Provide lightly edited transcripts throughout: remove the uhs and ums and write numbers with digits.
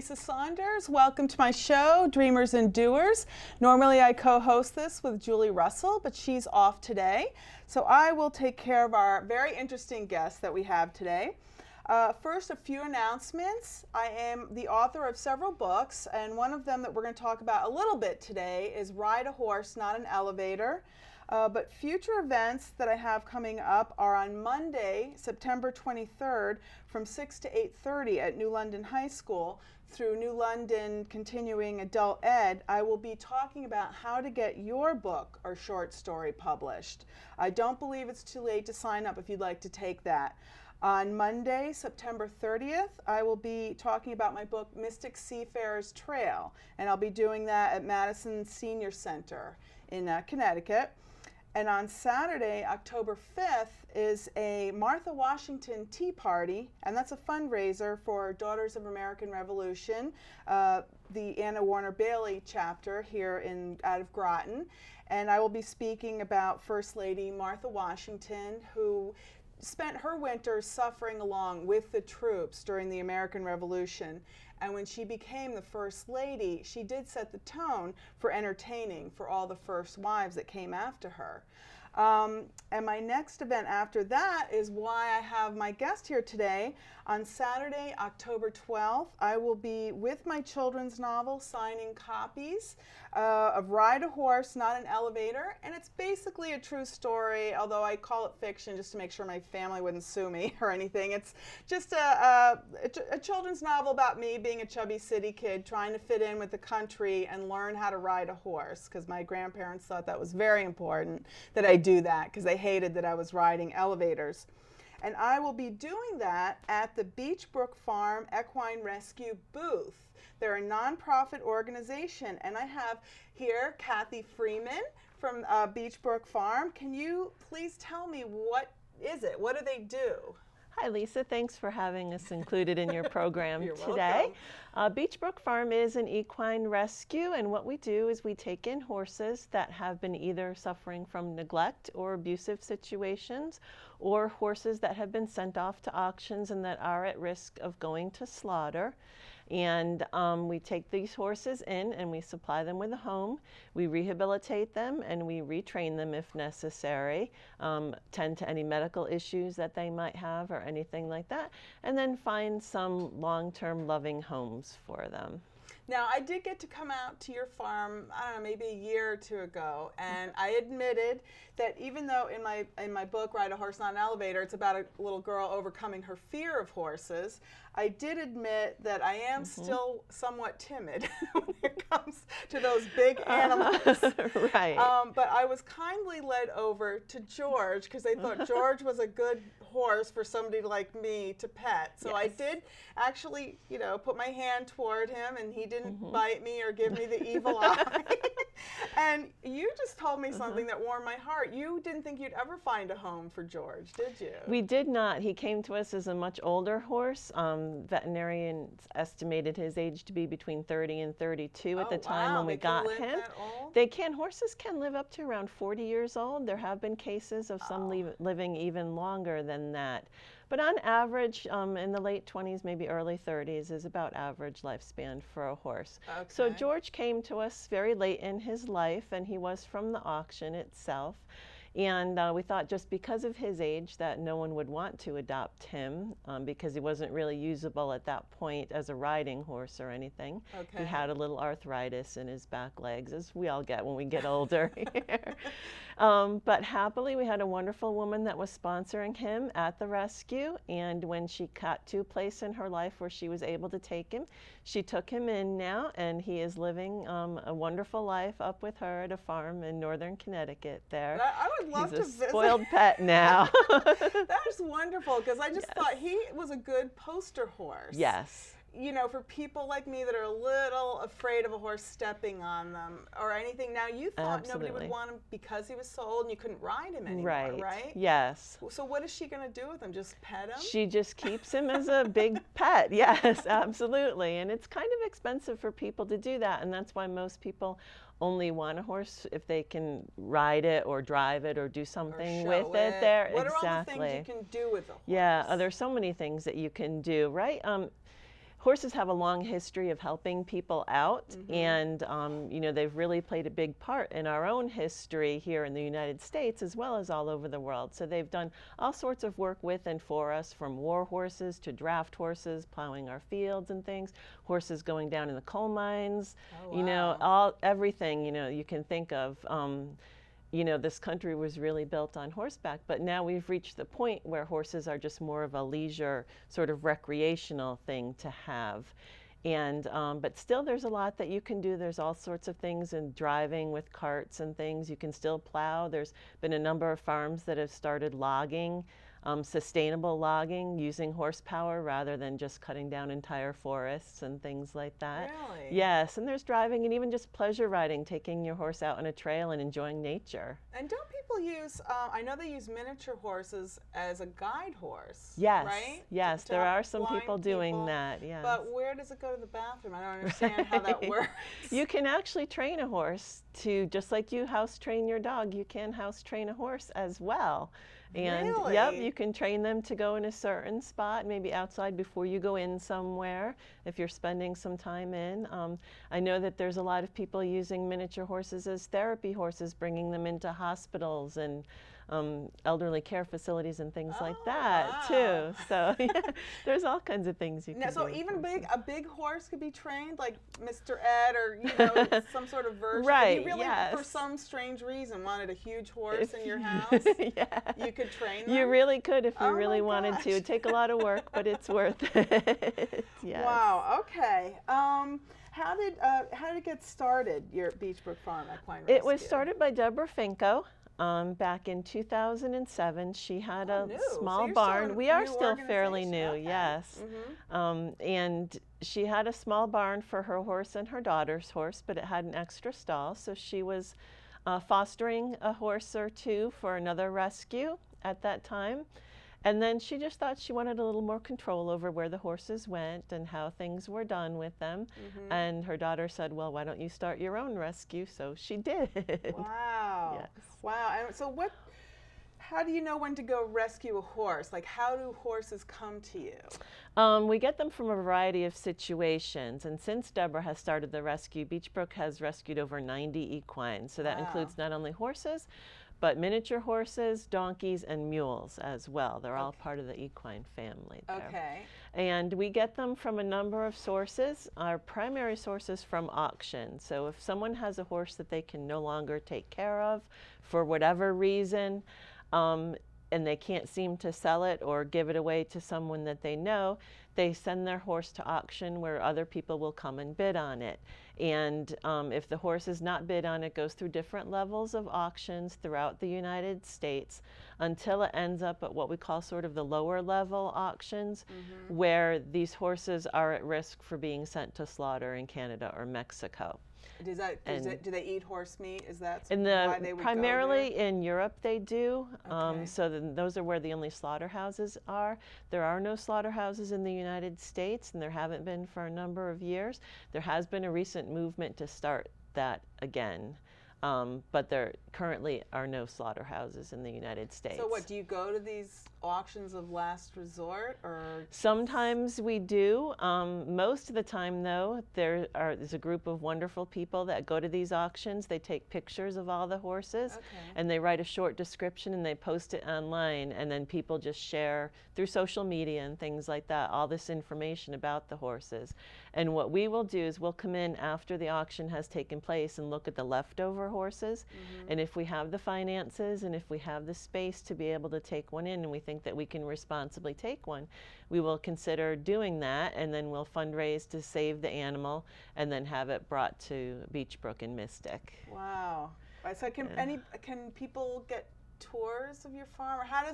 Lisa Saunders. Welcome to my show, Dreamers and Doers. Normally I co-host this with Julie Russell, but she's off today. So I will take care of our very interesting guest that we have today. First, a few announcements. I am the author of several books, and one of them that we're going to talk about a little bit today is Ride a Horse, Not an Elevator. But future events that I have coming up are on Monday, September 23rd from 6 to 8:30 at New London High School through New London Continuing Adult Ed. I will be talking about how to get your book or short story published. I don't believe it's too late to sign up if you'd like to take that. On Monday, September 30th, I will be talking about my book, Mystic Seafarer's Trail, and I'll be doing that at Madison Senior Center in Connecticut. And on Saturday, October 5th, is a Martha Washington Tea Party, and that's a fundraiser for Daughters of American Revolution, the Anna Warner Bailey chapter here out of Groton. And I will be speaking about First Lady Martha Washington, who spent her winters suffering along with the troops during the American Revolution. And when she became the First Lady, she did set the tone for entertaining for all the first wives that came after her. And my next event after that is why I have my guest here today. On Saturday, October 12th, I will be with my children's novel signing copies of Ride a Horse, Not an Elevator. And it's basically a true story, although I call it fiction just to make sure my family wouldn't sue me or anything. It's just a children's novel about me being a chubby city kid trying to fit in with the country and learn how to ride a horse, because my grandparents thought that was very important that I do that, because they hated that I was riding elevators. And I will be doing that at the Beech Brook Farm Equine Rescue booth. They're a nonprofit organization, and I have here Kathy Freeman from Beech Brook Farm. Can you please tell me, what is it? What do they do? Hi, Lisa. Thanks for having us included in your program You're today. Beech Brook Farm is an equine rescue, and what we do is we take in horses that have been either suffering from neglect or abusive situations, or horses that have been sent off to auctions and that are at risk of going to slaughter. And we take these horses in and we supply them with a home. We rehabilitate them and we retrain them if necessary, tend to any medical issues that they might have or anything like that, and then find some long-term loving homes for them. Now, I did get to come out to your farm, I don't know, maybe a year or two ago, and I admitted that even though in my book, Ride a Horse, Not an Elevator, it's about a little girl overcoming her fear of horses, I did admit that I am still somewhat timid when it comes to those big animals. Right. But I was kindly led over to George, because they thought George was a good horse for somebody like me to pet. So yes. I did actually, put my hand toward him, and he didn't bite me or give me the evil eye. And you just told me something that warmed my heart. You didn't think you'd ever find a home for George, did you? We did not. He came to us as a much older horse. Veterinarians estimated his age to be between 30 and 32 at the time when we got him. They can. Horses can live up to around 40 years old. There have been cases of some living even longer than that. But on average, in the late 20s, maybe early 30s is about average lifespan for a horse. Okay. So George came to us very late in his life, and he was from the auction itself. And we thought just because of his age that no one would want to adopt him because he wasn't really usable at that point as a riding horse or anything. Okay. He had a little arthritis in his back legs, as we all get when we get older here. But happily, we had a wonderful woman that was sponsoring him at the rescue, and when she got to a place in her life where she was able to take him, she took him in now, and he is living a wonderful life up with her at a farm in northern Connecticut there. I would love to visit. He's a spoiled pet now. That is wonderful, because I just thought he was a good poster horse. Yes. For people like me that are a little afraid of a horse stepping on them or anything. Now, you thought Absolutely. Nobody would want him because he was so old and you couldn't ride him anymore, right? Yes. So what is she going to do with him? Just pet him? She just keeps him as a big pet. Yes, absolutely. And it's kind of expensive for people to do that, and that's why most people only want a horse if they can ride it or drive it or do something with it there. What are all the things you can do with a horse? Yeah, there's so many things that you can do, right? horses have a long history of helping people out, and you know, they've really played a big part in our own history here in the United States as well as all over the world. So they've done all sorts of work with and for us, from war horses to draft horses, plowing our fields and things, horses going down in the coal mines, you know, everything, you know, you can think of. You know, this country was really built on horseback, but now we've reached the point where horses are just more of a leisure, sort of recreational thing to have. And, but still there's a lot that you can do. There's all sorts of things in driving with carts and things. You can still plow. There's been a number of farms that have started logging, sustainable logging, using horsepower rather than just cutting down entire forests and things like that. Really? Yes, and there's driving and even just pleasure riding, taking your horse out on a trail and enjoying nature. And don't people use, I know they use miniature horses as a guide horse, yes, right? Yes, there are some people doing that, yes. But where does it go to the bathroom? I don't understand how that works. You can actually train a horse to, just like you house train your dog, you can house train a horse as well. And really? Yep, you can train them to go in a certain spot, maybe outside before you go in somewhere, if you're spending some time in. I know that there's a lot of people using miniature horses as therapy horses, bringing them into hospitals and elderly care facilities and things like that too. So yeah, there's all kinds of things you can do. So even a big horse could be trained, like Mr. Ed, or you know, some sort of version. Right. If you really, yes. for some strange reason, wanted a huge horse in your house, you could train them. You really could if you really wanted gosh. to. It'd take a lot of work, but it's worth it. Yes. Wow. Okay. How did it get started? Your Beech Brook Farm Equine Rescue? It was started by Deborah Finko. Back in 2007, she had a small barn. We are still fairly new, yes. And she had a small barn for her horse and her daughter's horse, but it had an extra stall, so she was fostering a horse or two for another rescue at that time. And then she just thought she wanted a little more control over where the horses went and how things were done with them. And her daughter said, well, why don't you start your own rescue? So she did. Wow. Yes. Wow. And so how do you know when to go rescue a horse? Like, how do horses come to you? We get them from a variety of situations. And since Deborah has started the rescue, Beech Brook has rescued over 90 equines. So that includes not only horses, but miniature horses, donkeys, and mules as well. They're all part of the equine family there. Okay. And we get them from a number of sources. Our primary source is from auctions. So if someone has a horse that they can no longer take care of for whatever reason, and they can't seem to sell it or give it away to someone that they know, they send their horse to auction where other people will come and bid on it. And if the horse is not bid on, it goes through different levels of auctions throughout the United States until it ends up at what we call sort of the lower level auctions, where these horses are at risk for being sent to slaughter in Canada or Mexico. Do they eat horse meat? Is that why they would primarily go there? in Europe they do. Okay. So those are where the only slaughterhouses are. There are no slaughterhouses in the United States, and there haven't been for a number of years. There has been a recent movement to start that again. But there currently are no slaughterhouses in the United States. So what, do you go to these auctions of last resort, or? Sometimes we do. Most of the time, though, there's a group of wonderful people that go to these auctions. They take pictures of all the horses, and they write a short description, and they post it online, and then people just share through social media and things like that all this information about the horses. And what we will do is we'll come in after the auction has taken place and look at the leftover horses, and if we have the finances and if we have the space to be able to take one in and we think that we can responsibly take one, we will consider doing that, and then we'll fundraise to save the animal and then have it brought to Beech Brook and Mystic. Wow. So can people get tours of your farm, or how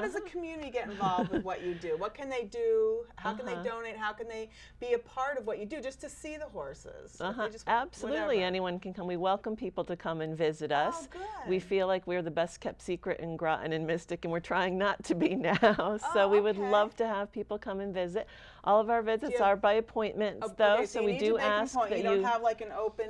does the community get involved with what you do? What can they do? How can they donate? How can they be a part of what you do, just to see the horses? Absolutely, whatever. Anyone can come. We welcome people to come and visit us. Good. We feel like we're the best kept secret in Groton and Mystic, and we're trying not to be now. So we would love to have people come and visit. All of our visits are by appointments, though, so we do ask that you don't have like an open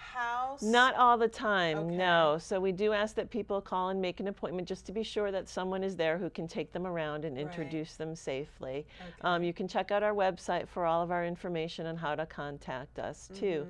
house? Not all the time, Okay. no. So we do ask that people call and make an appointment just to be sure that someone is there who can take them around and introduce them safely. Okay. You can check out our website for all of our information on how to contact us too.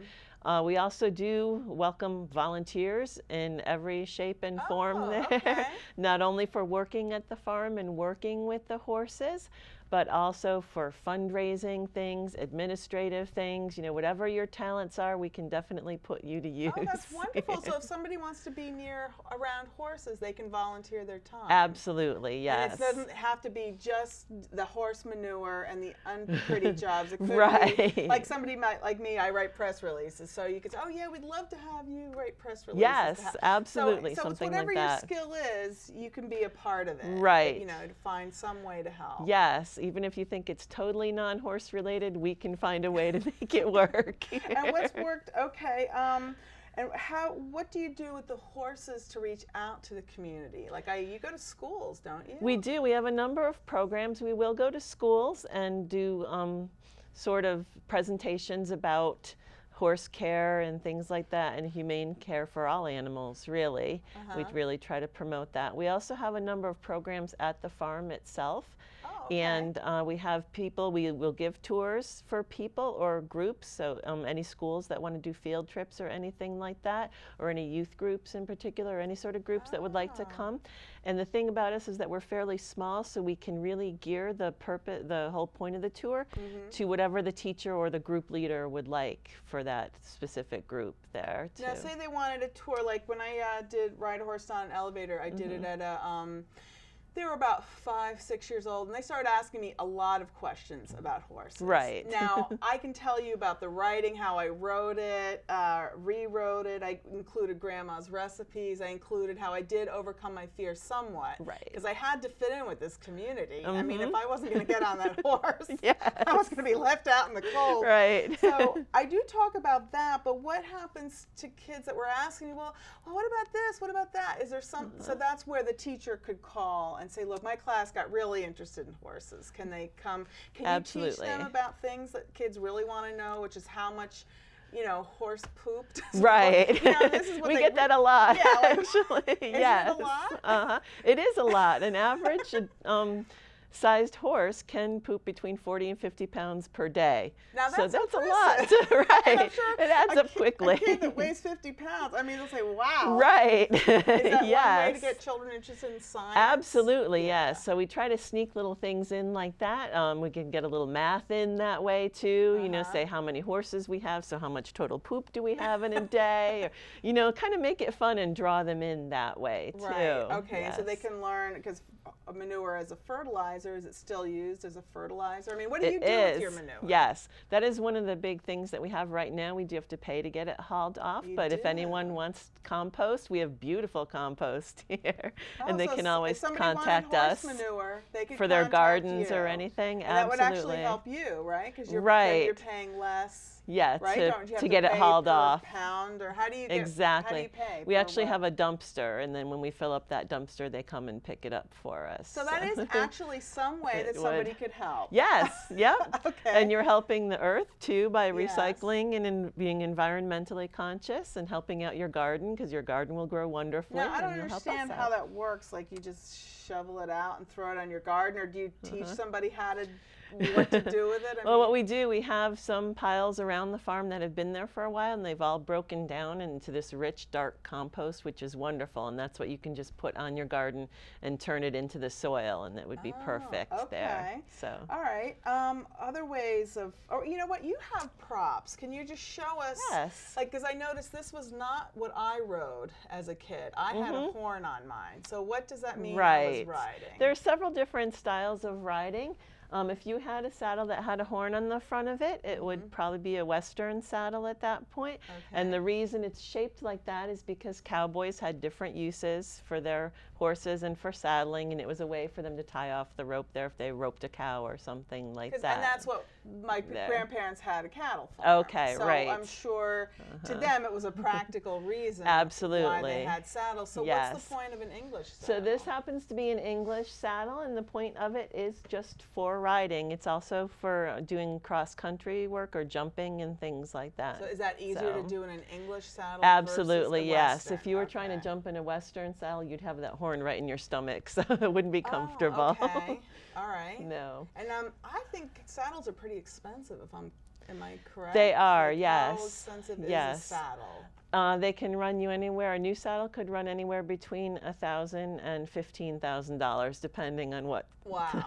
We also do welcome volunteers in every shape and form there, okay. not only for working at the farm and working with the horses, but also for fundraising things, administrative things, you know, whatever your talents are, we can definitely put you to use. Oh, that's wonderful. So if somebody wants to be around horses, they can volunteer their time. Absolutely, yes. And it doesn't have to be just the horse manure and the unpretty jobs. It could be, like somebody might, like me, I write press releases. So you could say, oh yeah, we'd love to have you write press releases. Yes, absolutely, so something whatever like that. your skill is, you can be a part of it. Right. You know, to find some way to help. Yes, even if you think it's totally non-horse related, we can find a way to make it work. And what's worked, okay, and what do you do with the horses to reach out to the community? Like you go to schools, don't you? We do. We have a number of programs. We will go to schools and do sort of presentations about horse care and things like that, and humane care for all animals, really. We really try to promote that. We also have a number of programs at the farm itself. Okay. And we have people, we will give tours for people or groups, so any schools that want to do field trips or anything like that, or any youth groups in particular, or any sort of groups that would like to come. And the thing about us is that we're fairly small, so we can really gear the whole point of the tour to whatever the teacher or the group leader would like for that specific group there too. Now say they wanted a tour, like when I did Ride a Horse on an Elevator, I did it at a they were about 5, 6 years old, and they started asking me a lot of questions about horses. Right. Now, I can tell you about the riding, how I rode it, rewrote it. I included Grandma's recipes. I included how I did overcome my fear somewhat. Right. Because I had to fit in with this community. I mean, if I wasn't going to get on that horse, Yes. I was going to be left out in the cold. Right. So I do talk about that, but what happens to kids that were asking me, well, what about this? What about that? Is there some, so that's where the teacher could call and say, look, my class got really interested in horses. Can they come? Can you teach them about things that kids really want to know, which is how much, you know, horse pooped? Right. You know, this is what we get that a lot, actually. Yes. Is it a lot? It is a lot. An average sized horse can poop between 40 and 50 pounds per day. Now so that's impressive. a lot, right? Sure it adds up quickly. A kid that weighs 50 pounds, I mean, they'll say, wow. Right. Is that yes. one way to get children interested in science? Absolutely, yes. So we try to sneak little things in like that. We can get a little math in that way too, you know, say how many horses we have, so how much total poop do we have in a day, or, you know, kind of make it fun and draw them in that way too. Right, okay, yes. so they can learn, because manure as a fertilizer, is it still used as a fertilizer? I mean, what do you do with your manure? Yes, that is one of the big things that we have right now. We do have to pay to get it hauled off, but if anyone wants compost, we have beautiful compost here, and they can always contact us manure, they could for their gardens you. or anything. And Absolutely. That would actually help you, right? Because you're paying less. Yeah, right? to get it hauled off. Pound, or how do you get, exactly. How do you pay? We actually have a dumpster, and then when we fill up that dumpster, they come and pick it up for us. So that is actually some way that somebody could help. Yes, yep. Okay. And you're helping the earth too by recycling and being environmentally conscious and helping out your garden, because your garden will grow wonderfully. Now, I don't understand how that works. Like, you just shovel it out and throw it on your garden, or do you teach somebody how to what to do with it? Well, what we do, we have some piles around the farm that have been there for a while, and they've all broken down into this rich, dark compost, which is wonderful, and that's what you can just put on your garden and turn it into the soil, and it would be perfect there. So. All right. Other ways of, or you know what, you have props. Can you just show us? Yes. Like, because I noticed this was not what I rode as a kid. I had a horn on mine. So what does that mean when I was riding? There are several different styles of riding. If you had a saddle that had a horn on the front of it, it would probably be a Western saddle at that point. And the reason it's shaped like that is because cowboys had different uses for their horses and for saddling, and it was a way for them to tie off the rope there if they roped a cow or something like that. And that's what my grandparents had a cattle farm. Okay, so right. I'm sure to them it was a practical reason Absolutely. why they had saddles. So Yes. what's the point of an English saddle? So this happens to be an English saddle, and the point of it is just for riding. It's also for doing cross-country work or jumping and things like that. So is that easier to do in an English saddle? Absolutely, versus the yes. Western? If you were trying to jump in a Western saddle, you'd have that horn right in your stomach, so it wouldn't be comfortable. Oh, okay. All right. No. And I think saddles are pretty expensive. Am I correct? They are, like yes. How expensive yes. is a saddle? They can run you anywhere. A new saddle could run anywhere between $1,000 and $15,000, depending on what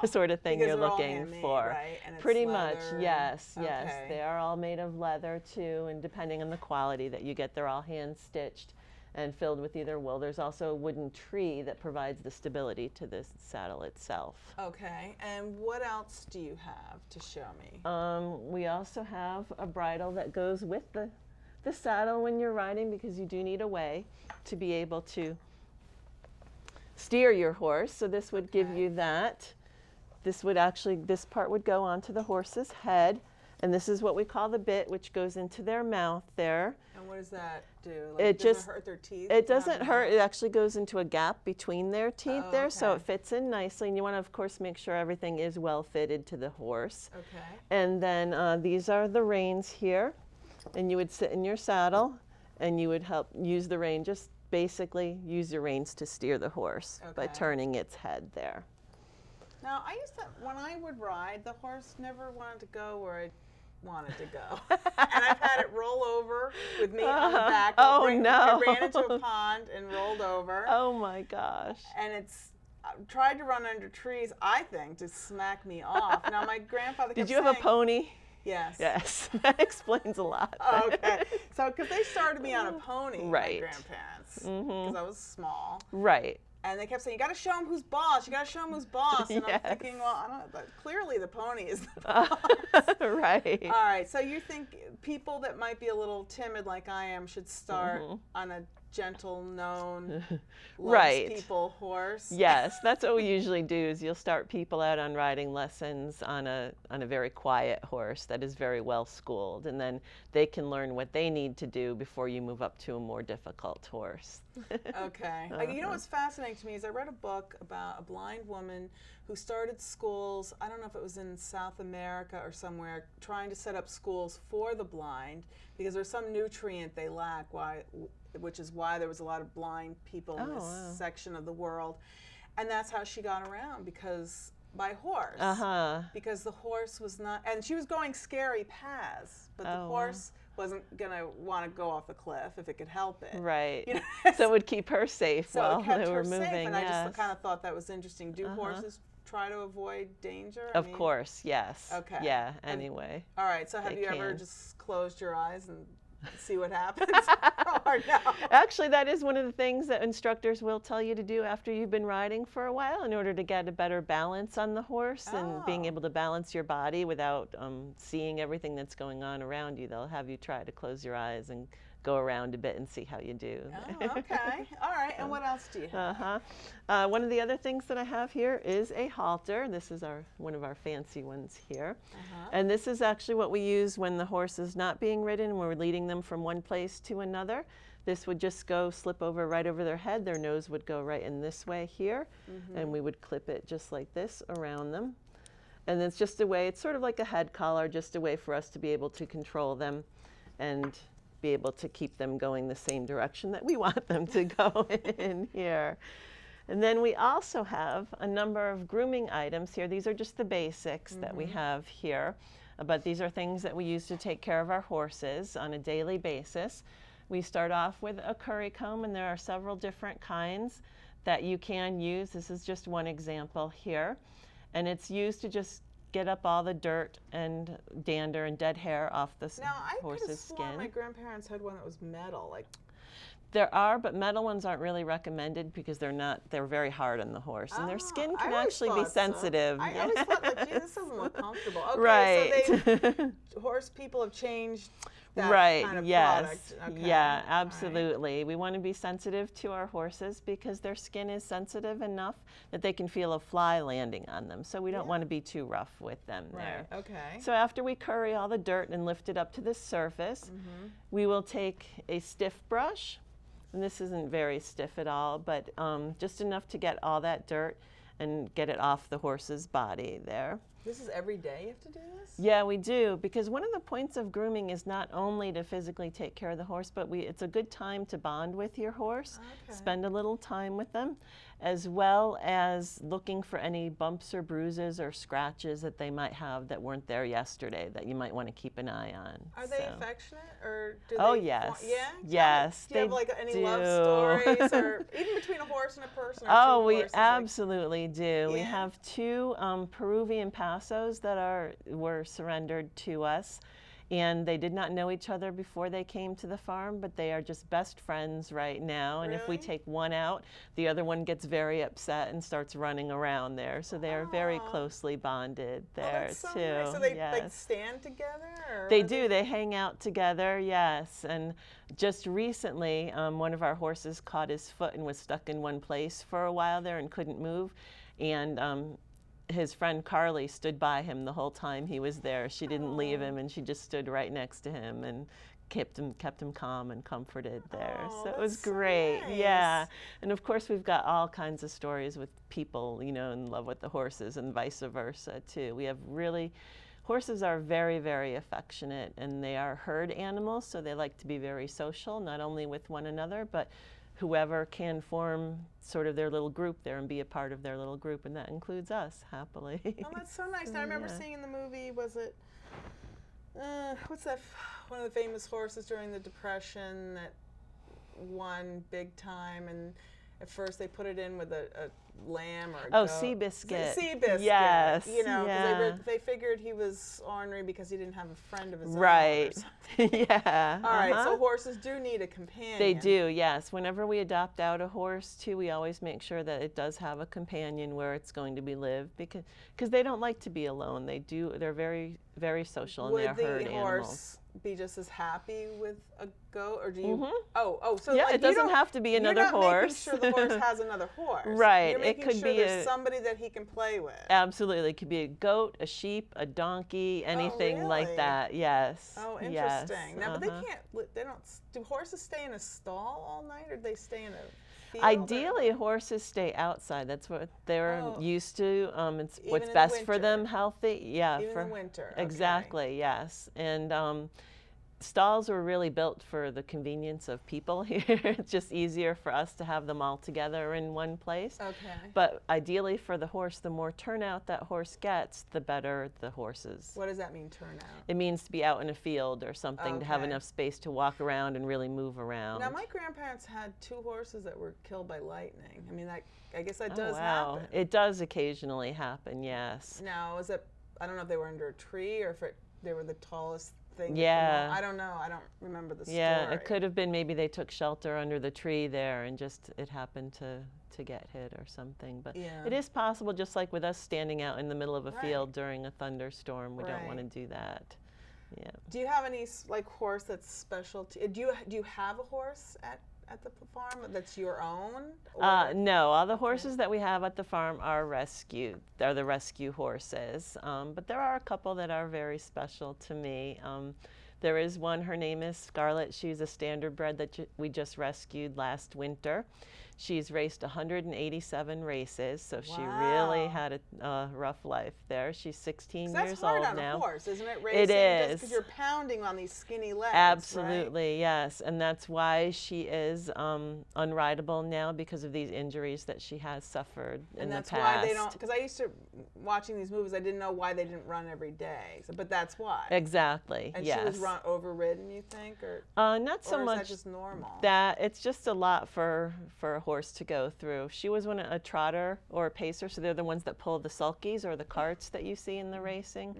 sort of thing you're looking for. Right? And it's Pretty leather. much, yes, Okay. yes. They are all made of leather too, and depending on the quality that you get, they're all hand stitched and filled with either wool. There's also a wooden tree that provides the stability to this saddle itself. Okay, and what else do you have to show me? We also have a bridle that goes with the saddle when you're riding, because you do need a way to be able to steer your horse. So this would give you that. This part would go onto the horse's head, and this is what we call the bit, which goes into their mouth there. And what does that do? It does just it hurt their teeth? It doesn't hurt. It actually goes into a gap between their teeth there, so okay. it fits in nicely. And you want to, of course, make sure everything is well fitted to the horse. Okay. And then these are the reins here, and you would sit in your saddle, and you would help use the rein. Just basically use your reins to steer the horse by turning its head there. Now, when I would ride, the horse never wanted to go where I wanted to go. And I've had it roll over with me on the back. Oh, I no. ran into a pond and rolled over. Oh, my gosh. And tried to run under trees, I think, to smack me off. Now, my grandfather kept Did you have a pony? Yes. Yes. That explains a lot. Okay. So, because they started me on a pony, right. my grandparents, because I was small. Right. And they kept saying, you got to show him who's boss. You got to show him who's boss. And Yes. I'm thinking, well, I don't know, but clearly the pony is the boss. Right. All right. So you think people that might be a little timid like I am should start on a gentle, known, loves people horse? Yes. That's what we usually do, is you'll start people out on riding lessons on a very quiet horse that is very well schooled. And then they can learn what they need to do before you move up to a more difficult horse. Okay. You know what's fascinating to me is I read a book about a blind woman who started schools, I don't know if it was in South America or somewhere, trying to set up schools for the blind because there's some nutrient they lack, which is why there was a lot of blind people in this section of the world. And that's how she got around, by horse. Because the horse was not, and she was going scary paths, but the horse wasn't going to want to go off a cliff if it could help it. Right. You know? So it would keep her safe while it kept they her were moving. Safe, and I just kind of thought that was interesting. Do horses try to avoid danger? Of course, yes. Okay. Yeah, anyway. All right, so have you ever just closed your eyes and see what happens? Or no? Actually, that is one of the things that instructors will tell you to do after you've been riding for a while in order to get a better balance on the horse and being able to balance your body without seeing everything that's going on around you. They'll have you try to close your eyes and go around a bit and see how you do. Oh, okay. All right. And what else do you have? One of the other things that I have here is a halter. This is one of our fancy ones here. And this is actually what we use when the horse is not being ridden and we're leading them from one place to another. This would just slip over right over their head. Their nose would go right in this way here. And we would clip it just like this around them. And it's just a way, it's sort of like a head collar, just a way for us to be able to control them and be able to keep them going the same direction that we want them to go in here. And then we also have a number of grooming items here. These are just the basics that we have here, but these are things that we use to take care of our horses on a daily basis. We start off with a curry comb, and there are several different kinds that you can use. This is just one example here, and it's used to just get up all the dirt and dander and dead hair off the horse's skin. Now, I could have sworn my grandparents had one that was metal. There are, but metal ones aren't really recommended because they're very hard on the horse, and their skin can actually be sensitive. I always thought, like, gee, this doesn't look comfortable. Okay, right. So horse people have changed that kind of product. Okay. Yeah, absolutely. Right. We want to be sensitive to our horses because their skin is sensitive enough that they can feel a fly landing on them. So we don't want to be too rough with them there. Okay. So after we curry all the dirt and lift it up to the surface, we will take a stiff brush. And this isn't very stiff at all, but just enough to get all that dirt and get it off the horse's body there. This is every day you have to do this? Yeah, we do, because one of the points of grooming is not only to physically take care of the horse, but it's a good time to bond with your horse, spend a little time with them, as well as looking for any bumps or bruises or scratches that they might have that weren't there yesterday that you might want to keep an eye on. Are they affectionate, or do oh, they yes. Yeah? Yes. Do you have like any love stories, or even between a horse and a person? Or oh, two we horses, absolutely do. Yeah. We have two Peruvian Pasos that were surrendered to us. And they did not know each other before they came to the farm, but they are just best friends right now. And if we take one out, the other one gets very upset and starts running around there. So they are very closely bonded there, that's so too. Nice. So they like stand together? Or they do. They hang out together, yes. And just recently, one of our horses caught his foot and was stuck in one place for a while there and couldn't move. And his friend Carly stood by him the whole time he was there. She didn't leave him, and she just stood right next to him and kept him calm and comforted there. So it was great. So nice. Yeah. And of course we've got all kinds of stories with people, you know, in love with the horses and vice versa too. We have horses are very, very affectionate, and they are herd animals, so they like to be very social, not only with one another, but whoever can form sort of their little group there and be a part of their little group, and that includes us, happily. Oh, that's so nice. Now, I remember seeing in the movie, was it, what's that, one of the famous horses during the Depression that won big time, and at first they put it in with a lamb or a goat. Seabiscuit. Seabiscuit. Yes. You know, because they figured he was ornery because he didn't have a friend of his own. Right. Yeah. All right, so horses do need a companion. They do, yes. Whenever we adopt out a horse, too, we always make sure that it does have a companion where it's going to be lived, because they don't like to be alone. They're very, very social, and they're herd animals. Would the horse be just as happy with a goat, or do you? So yeah, like, it doesn't have to be another horse. You're not making sure the horse has another horse. Right. You're making it could sure be there's somebody that he can play with. Absolutely. It could be a goat, a sheep, a donkey, anything like that. Yes. Oh, interesting. Yes. Now, but they don't. Do horses stay in a stall all night, or do they stay in a field? Ideally, horses stay outside. That's what they're used to. It's what's best for them, healthy. Yeah. Even in the winter. Exactly. Yes. And stalls were really built for the convenience of people here. It's just easier for us to have them all together in one place. Okay. But ideally for the horse, the more turnout that horse gets, the better the horse is. What does that mean, turnout? It means to be out in a field or something, to have enough space to walk around and really move around. Now, my grandparents had 2 horses that were killed by lightning. I mean, I guess that does happen. It does occasionally happen, yes. Now, I don't know if they were under a tree or if they were the tallest thing. Yeah. I don't know. I don't remember the story. Yeah, it could have been maybe they took shelter under the tree there and just it happened to get hit or something. But it is possible, just like with us standing out in the middle of a field during a thunderstorm. We don't want to do that. Yeah. Do you have any horse that's special to do you have a horse at the farm that's your own? No, all the horses that we have at the farm are rescued. They're the rescue horses. But there are a couple that are very special to me. There is one, her name is Scarlet. She's a standard bred that we just rescued last winter. She's raced 187 races, so she really had a rough life there. She's 16 years old now. That's hard on a horse, isn't it? Racing, it is. Because you're pounding on these skinny legs. Absolutely, yes. And that's why she is unrideable now, because of these injuries that she has suffered in the past. And that's why they don't, because I used to, watching these movies, I didn't know why they didn't run every day. But that's why. Exactly, and yes. And she was overridden, you think? Or not so much. Or is that just normal? It's just a lot for a horse to go through. She was a trotter or a pacer, so they're the ones that pull the sulkies or the carts that you see in the racing.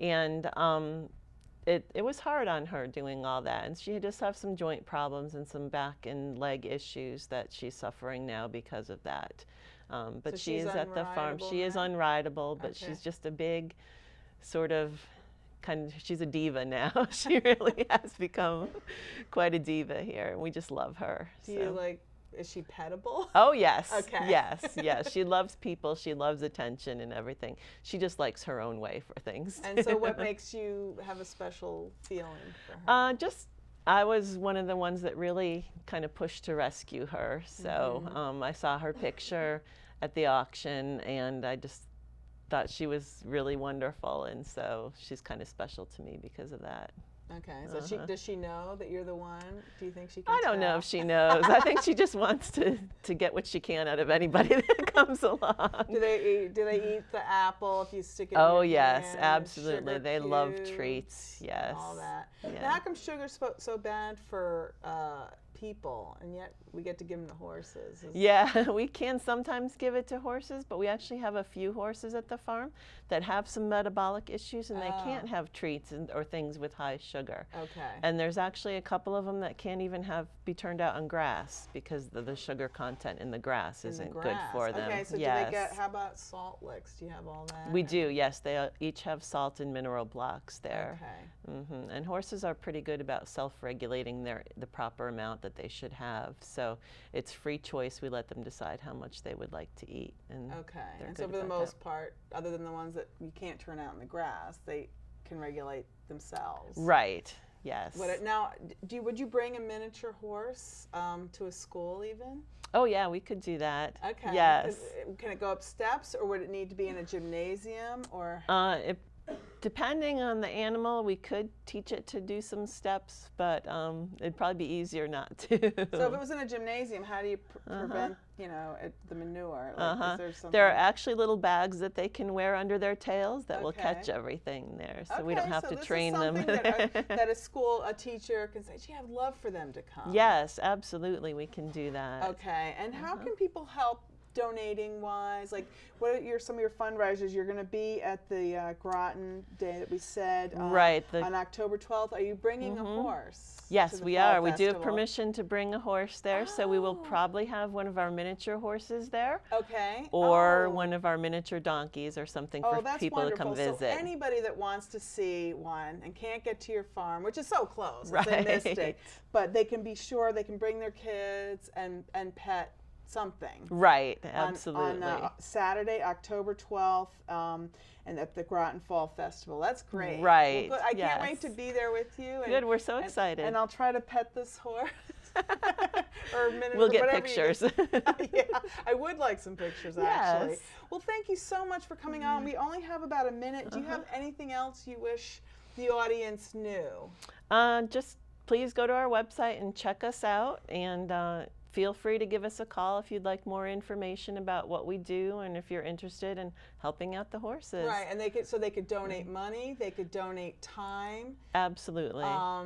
And it was hard on her doing all that, and she just have some joint problems and some back and leg issues that she's suffering now because of that. But So she is at the farm. unrideable She is now? unrideable, but Okay. she's just a big sort of she's a diva now. She really has become quite a diva here. We just love her. Do you like, is she pettable? Oh, yes. Okay. Yes. She loves people. She loves attention and everything. She just likes her own way for things. And so what makes you have a special feeling for her? I was one of the ones that really kind of pushed to rescue her. So I saw her picture at the auction, and I just thought she was really wonderful, and so she's kind of special to me because of that. Okay, so does she know that you're the one? Do you think she can I don't know tell? if she knows. I think she just wants to get what she can out of anybody that comes along. Do they eat the apple if you stick it in Oh, your yes, hand, absolutely. sugar They love cubes treats, yes. and all that. Yeah. Now, how come sugar's so bad for people, and yet we get to give them to horses? Yeah, we can sometimes give it to horses, but we actually have a few horses at the farm that have some metabolic issues, and they can't have treats or things with high sugar. Okay. And there's actually a couple of them that can't even be turned out on grass because the sugar content in the grass isn't good for them. Okay, so do they get, how about salt licks? Do you have all that? We do, yes. They each have salt and mineral blocks there. Okay. And horses are pretty good about self-regulating the proper amount that they should have. So it's free choice. We let them decide how much they would like to eat. And okay. And so for the most part, other than the ones that you can't turn out in the grass, they can regulate themselves. Right. Yes. Now, would you bring a miniature horse to a school even? Oh yeah, we could do that. Okay. Yes. Can it go up steps, or would it need to be in a gymnasium, or? Depending on the animal, we could teach it to do some steps, but it'd probably be easier not to. So if it was in a gymnasium, how do you prevent, the manure? Is there something? There are actually little bags that they can wear under their tails that will catch everything there, so we don't have to train them. That a teacher can say, gee, I'd love for them to come. Yes, absolutely, we can do that. Okay, and how can people help donating wise? Like, what are some of your fundraisers? You're going to be at the Groton Day that we said on October 12th. Are you bringing a horse? Yes, we are. We do have permission to bring a horse there, so we will probably have one of our miniature horses there. Okay. Or one of our miniature donkeys or something for people to come visit. So anybody that wants to see one and can't get to your farm, which is so close, right. They missed it, but they can be sure they can bring their kids and pet something. Right, absolutely. On Saturday, October 12th, and at the Groton Fall Festival. That's great. Right. Well, I can't wait to be there with you. Good, we're so excited. And I'll try to pet this horse. We'll get pictures. Yeah, I would like some pictures, actually. Well, thank you so much for coming on. We only have about a minute. Do you have anything else you wish the audience knew? Just please go to our website and check us out, and feel free to give us a call if you'd like more information about what we do and if you're interested in helping out the horses. Right, and they could donate money, they could donate time. Absolutely.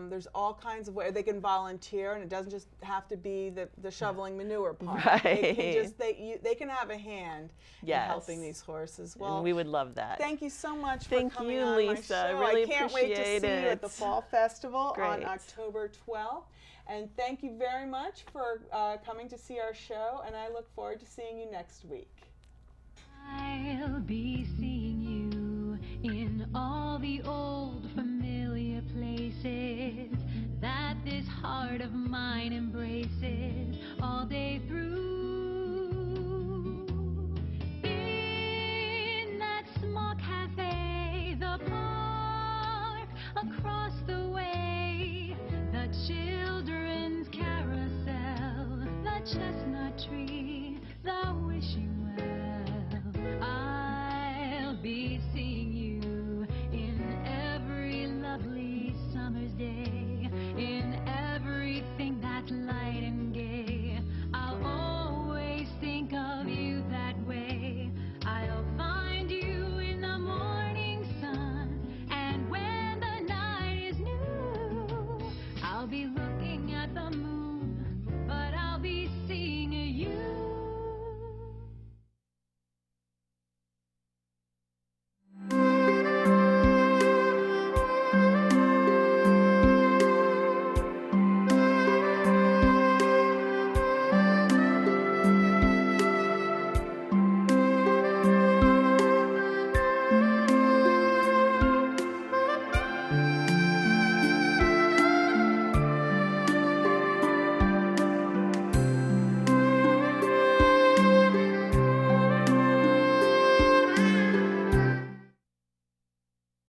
There's all kinds of ways. They can volunteer, and it doesn't just have to be the shoveling manure part. Right. They can have a hand in helping these horses. Well, and we would love that. Thank you so much for coming on Lisa. my show. I really can't wait to see you at the Fall Festival Great. on October 12th. And thank you very much for coming to see our show, and I look forward to seeing you next week. I'll be seeing you in all the old familiar places that this heart of mine embraces all day through. In that small cafe, the park, across the way, the children's carousel, the chestnut tree.